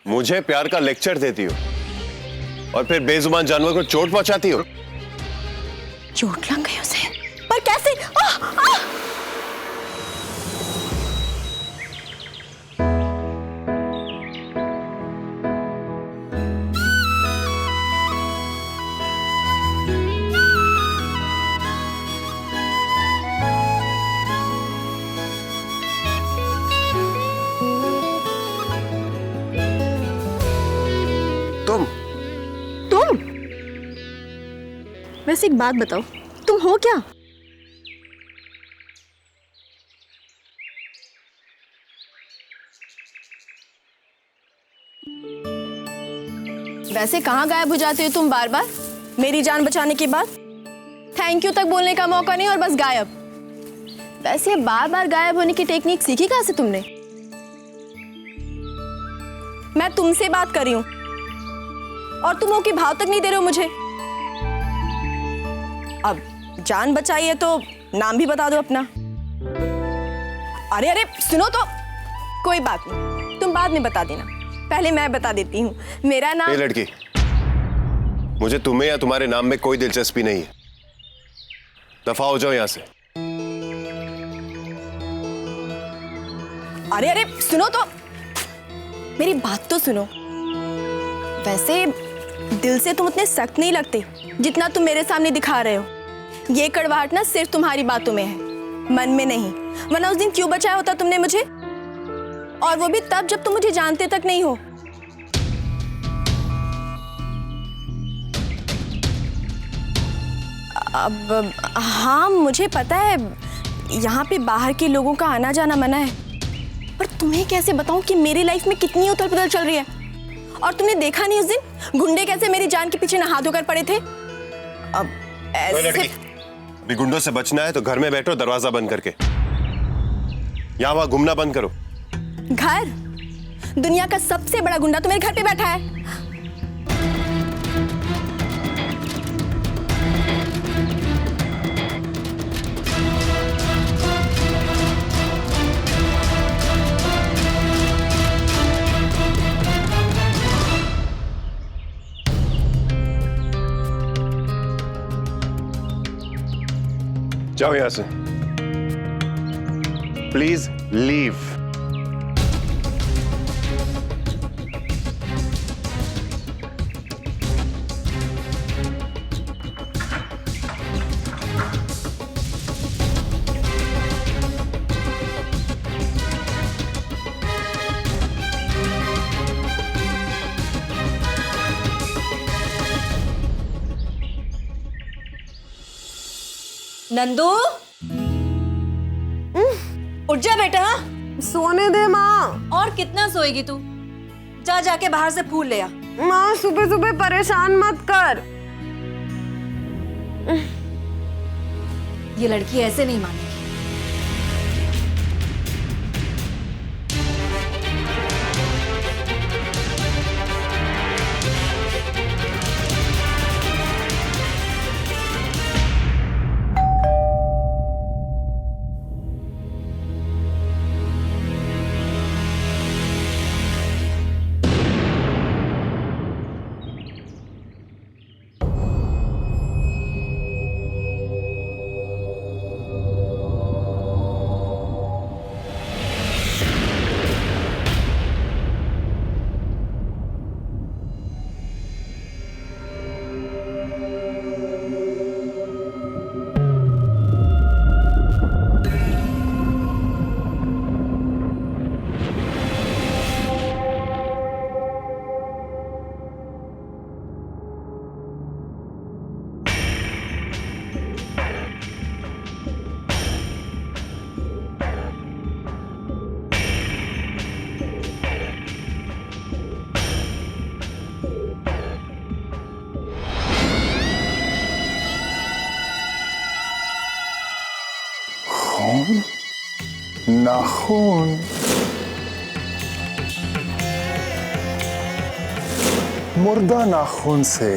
मुझे प्यार का लेक्चर देती हो और फिर बेजुबान जानवर को चोट पहुंचाती हो। चोट लग गई उसे, पर कैसे? तुम वैसे एक बात बताओ, तुम हो क्या? वैसे कहाँ गायब हो जाते हो तुम बार बार मेरी जान बचाने के बाद? थैंक यू तक बोलने का मौका नहीं और बस गायब। वैसे बार बार गायब होने की टेक्निक सीखी कहाँ से तुमने? मैं तुमसे बात कर रही हूँ और तुम हो कि भाव तक नहीं दे रहे हो मुझे। अब जान बचाई है तो नाम भी बता दो अपना। अरे अरे सुनो तो, कोई बात नहीं, तुम बाद में बता देना, पहले मैं बता देती हूँ। मेरा नाम। ये लड़की, मुझे तुम्हें या तुम्हारे नाम में कोई दिलचस्पी नहीं है। दफा हो जाओ यहां से। अरे अरे सुनो तो, मेरी बात तो सुनो। वैसे दिल से तुम उतने सख्त नहीं लगते जितना तुम मेरे सामने दिखा रहे हो। ये कड़वाहट ना सिर्फ तुम्हारी बातों में है, मन में नहीं। वरना उस दिन क्यों बचाया होता तुमने मुझे, और वो भी तब जब तुम मुझे जानते तक नहीं हो। अब हाँ मुझे पता है यहाँ पे बाहर के लोगों का आना जाना मना है, पर तुम्हें कैसे बताऊं कि मेरी लाइफ में कितनी उथल पुथल चल रही है। और तुमने देखा नहीं उस दिन गुंडे कैसे मेरी जान के पीछे नहा धोकर पड़े थे। अब ऐसे अभी गुंडों से बचना है तो घर में बैठो, दरवाजा बंद करके। यहाँ वहां घूमना बंद करो। घर? दुनिया का सबसे बड़ा गुंडा तो मेरे घर पे बैठा है। जाओ यहां से, प्लीज लीव। नंदू, उठ जा बेटा। सोने दे माँ। और कितना सोएगी तू? जा जाके बाहर से फूल ले आ। माँ सुबह सुबह परेशान मत कर। ये लड़की ऐसे नहीं मानेगी। नाखून मुर्दा नाखून से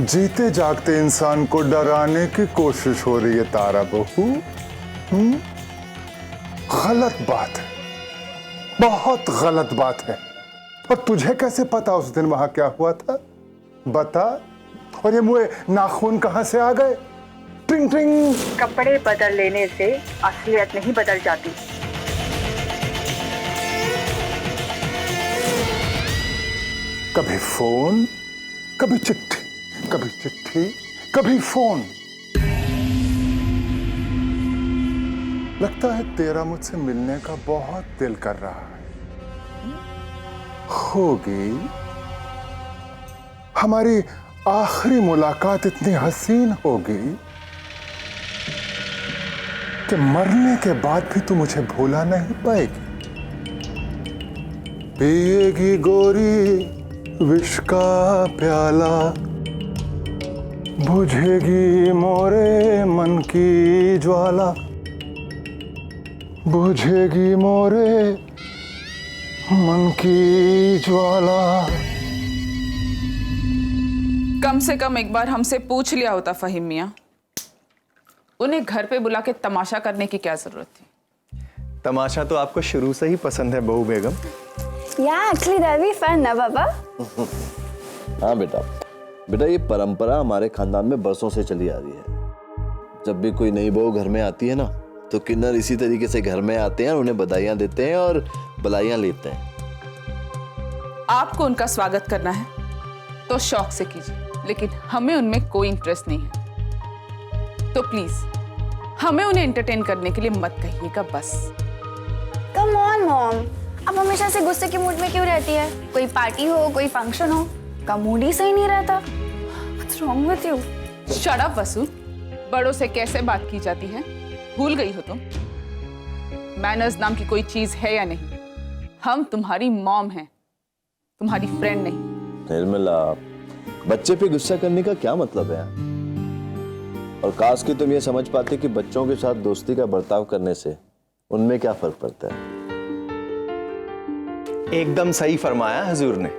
जीते जागते इंसान को डराने की कोशिश हो रही है तारा बहू। गलत बात है, बहुत गलत बात है। और तुझे कैसे पता उस दिन वहां क्या हुआ था? बता। और ये मुझे नाखून कहां से आ गए? टिंग टिंग। कपड़े बदल लेने से असलियत नहीं बदल जाती। कभी फोन, कभी चिट्ठी, कभी चिट्ठी, कभी फोन। लगता है तेरा मुझसे मिलने का बहुत दिल कर रहा है। होगी। हमारी आखिरी मुलाकात इतनी हसीन होगी कि मरने के बाद भी तू मुझे भूला नहीं पाएगी। पिएगी गोरी विष का प्याला, बुझेगी मोरे मन की ज्वाला, बुझेगी मोरे मन की ज्वाला। कम से कम एक बार हमसे पूछ लिया होता फहीम मियाँ। उन्हें घर पे बुला के तमाशा करने की क्या जरूरत थी? तमाशा तो आपको शुरू से ही पसंद है बहू बेगम। Yeah, actually that'll be fun ना पापा? हाँ बेटा, बेटा ये परंपरा हमारे खानदान में बरसों से चली आ रही है। जब भी कोई नई बहू घर में आती है ना, तो किन्नर इसी तरीके से घर में आते हैं, उन्हें बधाइयाँ देते हैं और बधाइयाँ लेते हैं। आपको उनका स्वागत करना है तो शौक से कीजिए, लेकिन हमें उनमें कोई इंटरेस्ट नहीं है। तो प्लीज हमें उन्हें एंटरटेन करने के लिए मत कहिएगा बस। Come on, Mom. अब हमेशा से गुस्से के मूड में क्यों रहती है? कोई पार्टी हो, कोई फंक्शन हो, का मूड ही सही नहीं रहता। What's wrong with you? Shut up Vasu. बड़ों से कैसे बात की जाती है? भूल गई हो तुम? मैनर्स नाम की कोई चीज है या नहीं? हम तुम्हारी मॉम हैं, तुम्हारी फ्रेंड नहीं। निर्मला, बच्चे पे गुस्सा करने का क्या मतलब है? और काश कि तुम ये समझ पाते कि बच्चों के साथ दोस्ती का बर्ताव करने से उनमें क्या फर्क पड़ता है। एकदम सही फरमाया हुजूर ने।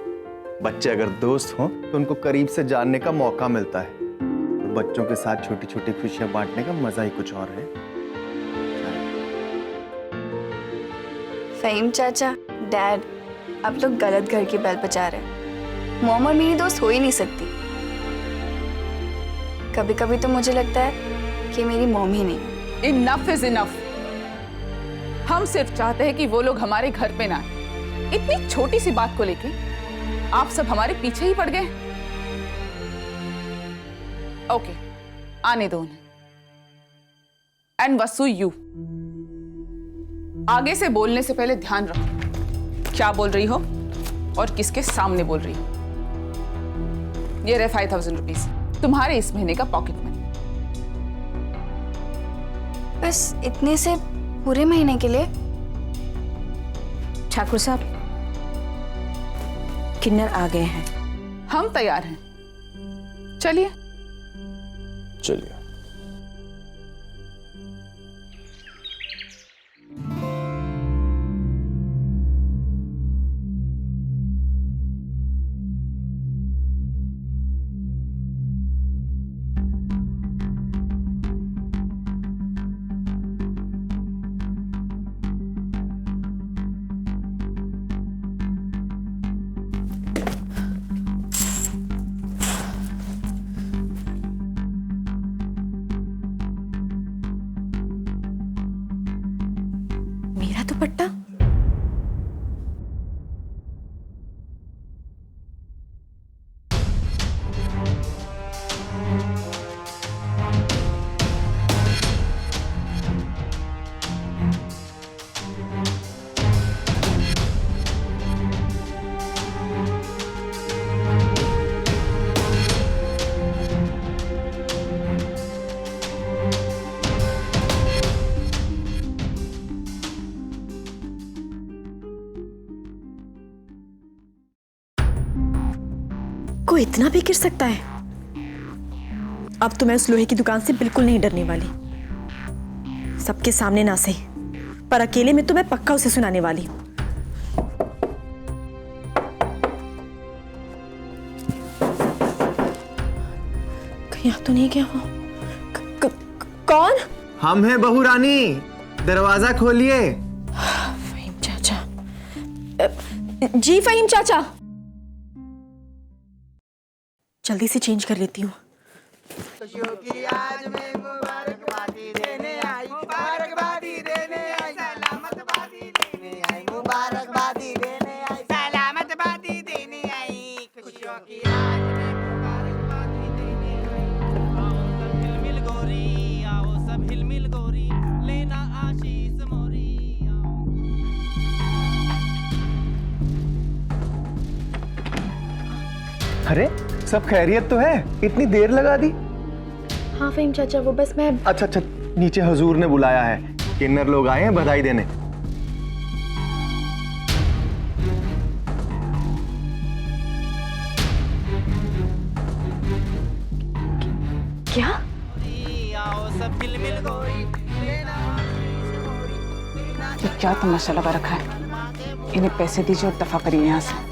बच्चे अगर दोस्त हों तो उनको करीब से जानने का मौका मिलता है। तो बच्चों के साथ छोटी छोटी खुशियां बांटने का मजा ही कुछ और है। फहीम चाचा, डैड, आप लोग गलत घर की बेल बजा रहे हैं। मॉम और मेरी दोस्त हो ही नहीं सकती। कभी कभी तो मुझे लगता है कि मेरी मॉम ही नहीं है। Enough is enough. हम सिर्फ चाहते हैं कि वो लोग हमारे घर पे ना आए। इतनी छोटी सी बात को लेके आप सब हमारे पीछे ही पड़ गए। ओके, आने दो उन्हें। एंड वसु, यू आगे से बोलने से पहले ध्यान रखो क्या बोल रही हो और किसके सामने बोल रही हो। ये रहे 5000 रुपीज, तुम्हारे इस महीने का पॉकेट मनी। बस इतने से पूरे महीने के लिए? ठाकुर साहब, किन्नर आ गए हैं। हम तैयार हैं, चलिए। चलिए। मेरा दुपट्टा? कोई इतना भी गिर सकता है? अब तो मैं उस लोहे की दुकान से बिल्कुल नहीं डरने वाली। सबके सामने ना सही, पर अकेले में तो मैं पक्का उसे सुनाने वाली हूं। कहीं आ तो नहीं गया वो? कौन? हम हैं बहू रानी, दरवाजा खोलिए। फहीम चाचा, जी फहीम चाचा, जल्दी से चेंज कर लेती हूँ। अरे सब खैरियत तो है, इतनी देर लगा दी। हाँ फहीम चाचा, वो बस मैं अच्छा अच्छा, नीचे हुजूर ने बुलाया है, किन्नर लोग आए हैं बधाई देने। क्या? ये क्या तमाशा लगा रखा है? इन्हें पैसे दीजिए और दफा करिए यहाँ से।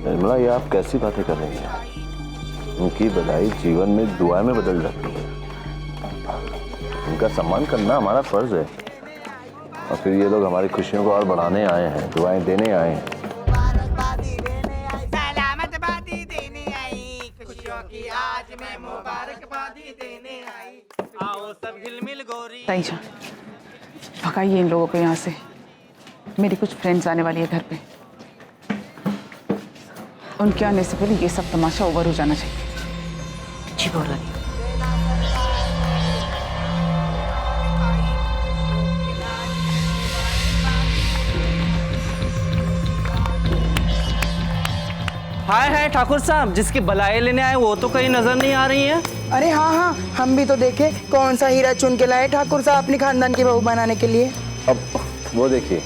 निर्मला, ये आप कैसी बातें कर रही हैं? उनकी बधाई जीवन में दुआ में बदल जाती है। उनका सम्मान करना हमारा फर्ज है। और फिर ये लोग हमारी खुशियों को और बढ़ाने आए हैं, दुआएं देने आए हैं। ताईजा, भगाइए इन लोगों को यहाँ से। मेरी कुछ फ्रेंड्स आने वाली है घर पे। उनके आने से पहले ये सब तमाशा ओवर हो जाना चाहिए। जी बोल रही। हाय हाय ठाकुर साहब, जिसकी बलाई लेने आए वो तो कहीं नजर नहीं आ रही है। अरे हाँ हाँ, हम भी तो देखे कौन सा हीरा चुन के लाए ठाकुर साहब अपने खानदान की बहू बनाने के लिए। अब वो देखिए,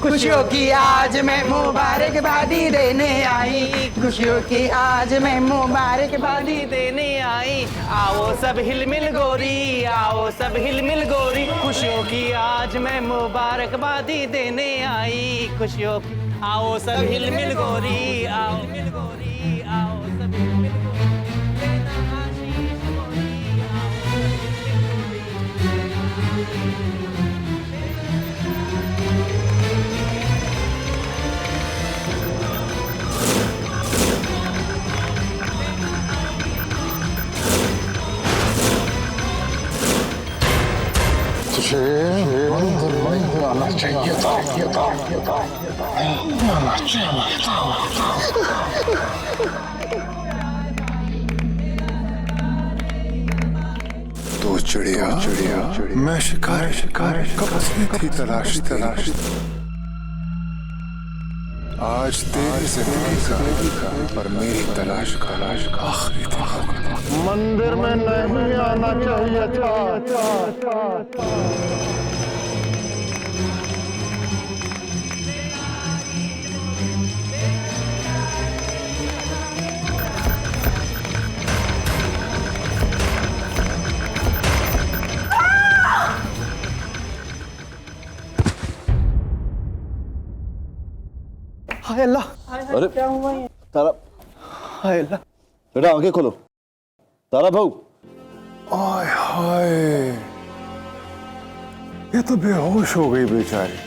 खुशियों की आज मैं मुबारकबादी देने आई, खुशियों की आज मैं मुबारकबादी देने आई। आओ सब हिलमिल गोरी, आओ सब हिलमिल गोरी, खुशियों की आज मैं मुबारकबादी देने आई। खुशियों की आओ सब हिलमिल गोरी, आओ हिलमिल गोरी, आओ सब हिलमिल गोरी, लेना आशीष गोरी, आना चाहिए था, आना चाहिए था। तो चिड़िया मैं शिकार कब से थी तलाश। आज तेरी जिंदगी का पर मेरी तलाश का आखिरी था। मंदिर में नहीं आना चाहिए था। हाय अल्लाह, अरे क्या हुआ है? तारा, हाय अल्लाह। बेटा आंखें खोलो। तारा भाऊ, आय हाय, ये तो बेहोश हो गई बेचारी।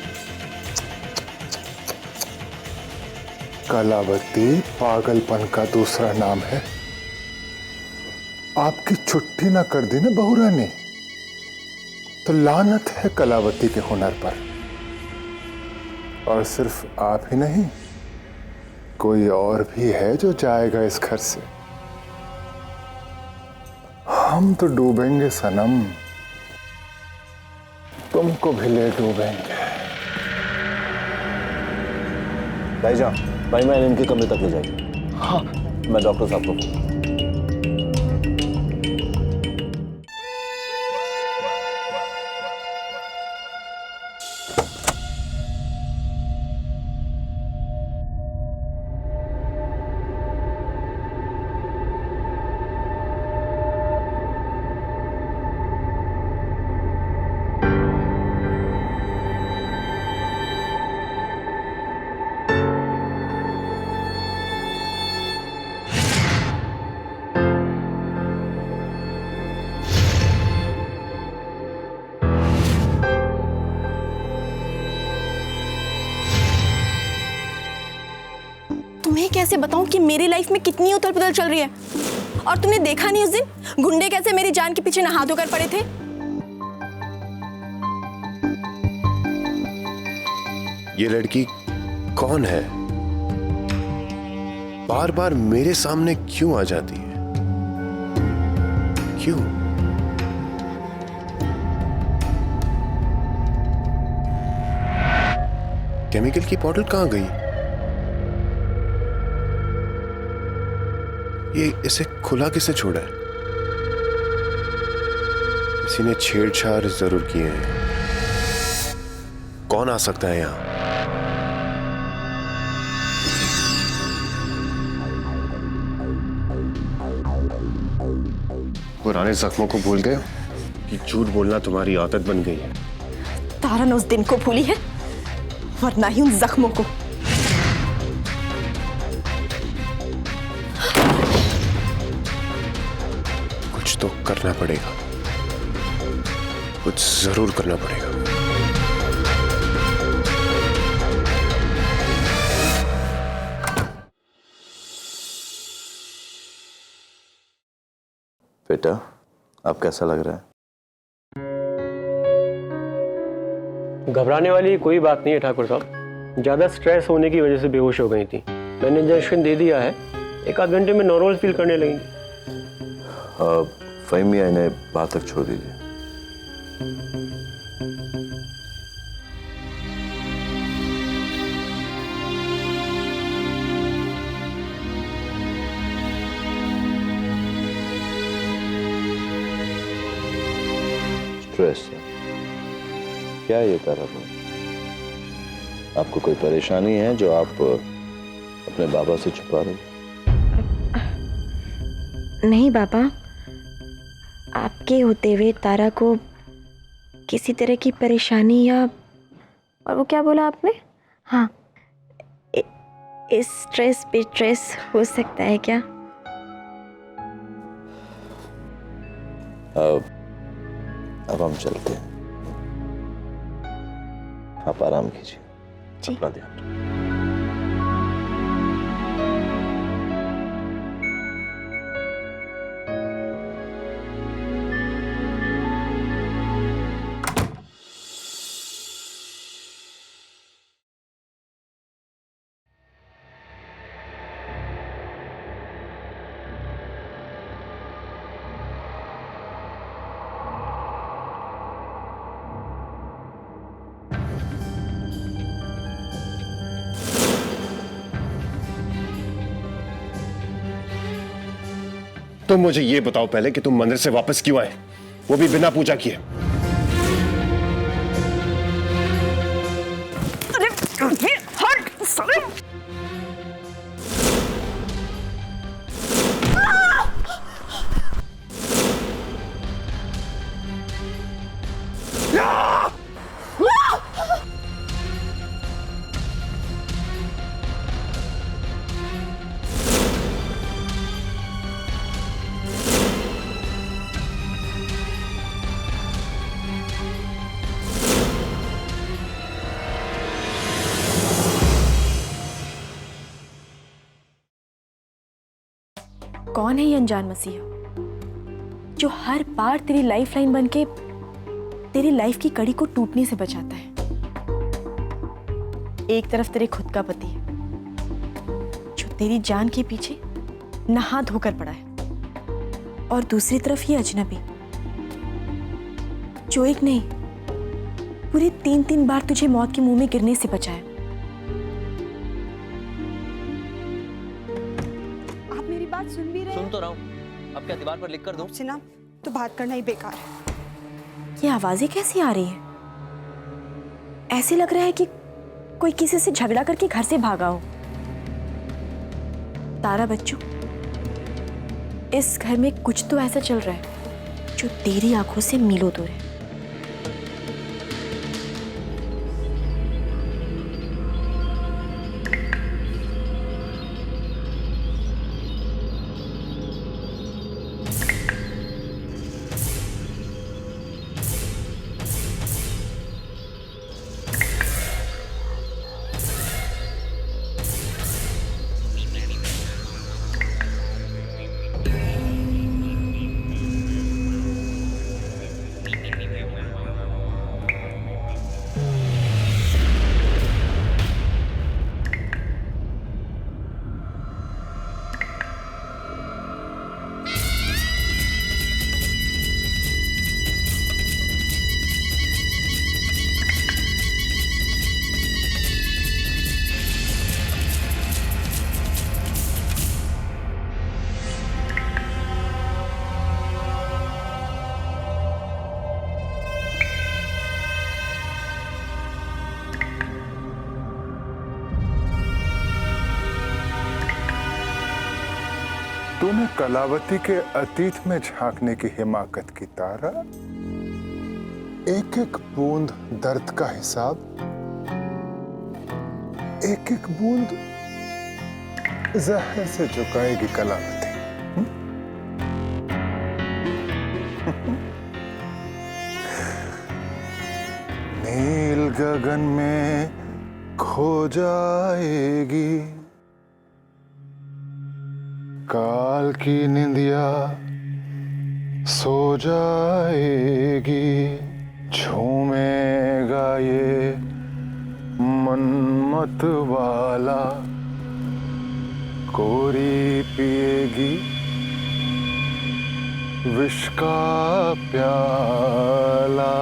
कलावती पागलपन का दूसरा नाम है। आपकी छुट्टी ना कर दी ना बहू रानी, तो लानत है कलावती के हुनर पर। और सिर्फ आप ही नहीं, कोई और भी है जो जाएगा इस घर से। हम तो डूबेंगे सनम, तुमको भी ले डूबेंगे। भाईजान, भाई मैं इनकी कमरे तक ले जाएगी। हाँ, मैं डॉक्टर साहब को तुम्हें कैसे बताऊं कि मेरी लाइफ में कितनी उथल पुथल चल रही है। और तुमने देखा नहीं उस दिन गुंडे कैसे मेरी जान के पीछे नहा धोकर पड़े थे। ये लड़की कौन है? बार बार मेरे सामने क्यों आ जाती है? क्यों? केमिकल की बॉटल कहां गई? ये इसे खुला किसने छोड़ा है? किसी ने छेड़छाड़ जरूर किए हैं। कौन आ सकता है यहां? पुराने जख्मों को भूल गए कि झूठ बोलना तुम्हारी आदत बन गई है। तारा ने उस दिन को भूली है और ना ही उन जख्मों को। कुछ तो करना पड़ेगा, कुछ जरूर करना पड़ेगा। बेटा, आप कैसा लग रहा है? घबराने वाली कोई बात नहीं है ठाकुर साहब। ज़्यादा स्ट्रेस होने की वजह से बेहोश हो गई थी। मैंने इंजेक्शन दे दिया है, 1 आध घंटे में नॉर्मल फील करने लगेंगे। फहीम, इन्हें बाहर तक छोड़ दीजिए। स्ट्रेस क्या ये तारा? आपको कोई परेशानी है जो आप अपने बाबा से छुपा रहे? नहीं बाबा, आपके होते हुए तारा को किसी तरह की परेशानी या, और वो क्या बोला आपने? हाँ, स्ट्रेस पे स्ट्रेस हो सकता है क्या? अब हम चलते हैं। आप आराम कीजिए, अपना ध्यान रखिए। तुम मुझे ये बताओ पहले कि तुम मंदिर से वापस क्यों आए, वो भी बिना पूजा किए। अरे हट साले। कौन है ये अनजान मसीहा जो हर बार तेरी लाइफ लाइन बनके तेरी लाइफ की कड़ी को टूटने से बचाता है? एक तरफ तेरे खुद का पति है जो तेरी जान के पीछे नहा धोकर पड़ा है, और दूसरी तरफ ये अजनबी जो एक नहीं पूरे 3-3 बार तुझे मौत के मुंह में गिरने से बचाया। सुन भी रहे? सुन तो रहा हूँ। अब क्या दीवार पर लिख कर दूं? सिना, तो बात करना ही बेकार है। ये आवाजें कैसी आ रही हैं? ऐसे लग रहा है कि कोई किसी से झगड़ा करके घर से भागा हो। तारा बच्चों, इस घर में कुछ तो ऐसा चल रहा है जो तेरी आंखों से मीलों दूर है। तूने कलावती के अतीत में झांकने की हिमाकत की तारा। एक एक बूंद दर्द का हिसाब, एक एक बूंद जहर से चुकाएगी कलावती। नील गगन में खो जाएगी, काल की निंदिया सो जाएगी, झूमेगा ये मनमत वाला, कोरी पिएगी विष का प्याला।